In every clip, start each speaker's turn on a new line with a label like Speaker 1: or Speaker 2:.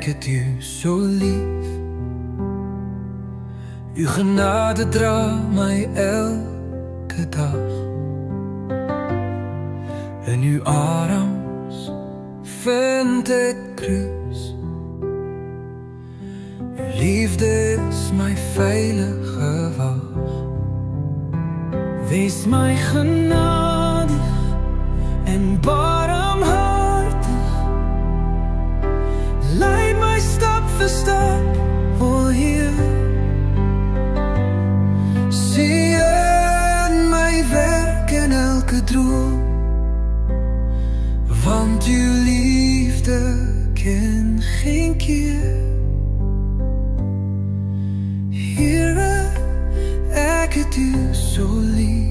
Speaker 1: het u zo lief. Uw genade dra mij elke dag. In uw arms vind ik rust. Uw liefde is mijn veilige wacht. Wees mij genadig en barmhartig. Leid mij stap voor stap, o Heer. Zie in mijn werk en elke droom, want uw liefde kent geen keer. Heere, ik het u zo lief.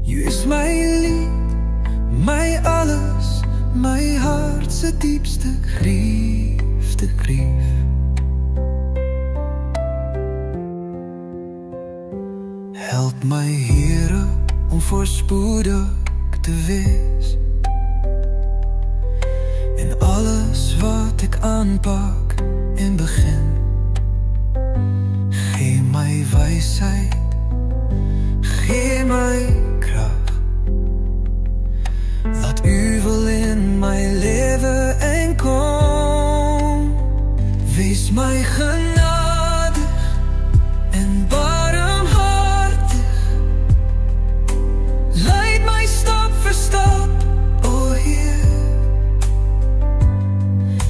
Speaker 1: U is mijn lied, mijn alles, mijn hartse diepste grief, de grief. Help mij, Heere, om voorspoedig te wees in alles wat ik aanpak in begin. Geef mij wijsheid, geef mij kracht. Laat uw wil in mijn leven en kom. Wees mij genadig en barmhartig. Leid mij stap voor stap, o Heer.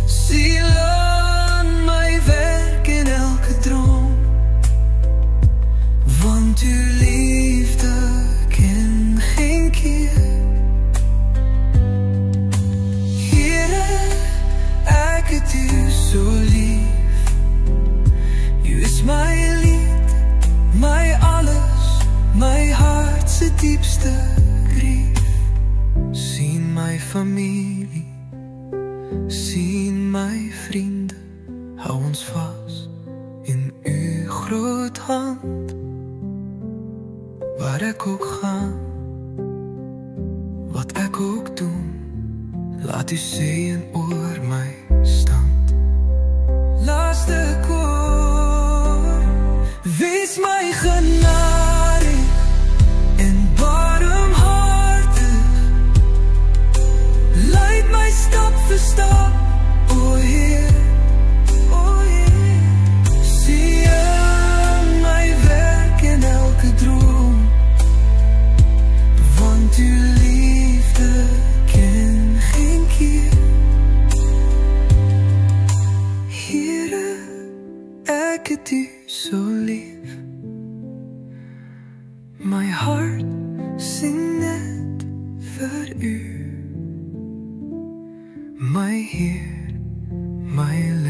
Speaker 1: Zie aan mijn werk in elke droom, want uw liefde kent geen keer. Heere, ik het u zo lief. U is mijn lied, mijn alles, mijn hartse diepste grief. Zien mijn familie, zien mijn vrienden. Hou ons vast in uw groot hand. Waar ik ook ga, wat ik ook doe, laat uw zegen oor mij staan. Laatste koor, wees mij genadig en barmhartig. Leid mij stap voor stap, o Heer. O Heer. Zie aan mijn werk en elke droom, want uw liefde kent geen keer. Heere, ik het u zo lief. Mijn hart zingt net voor u, mijn Heer, mijn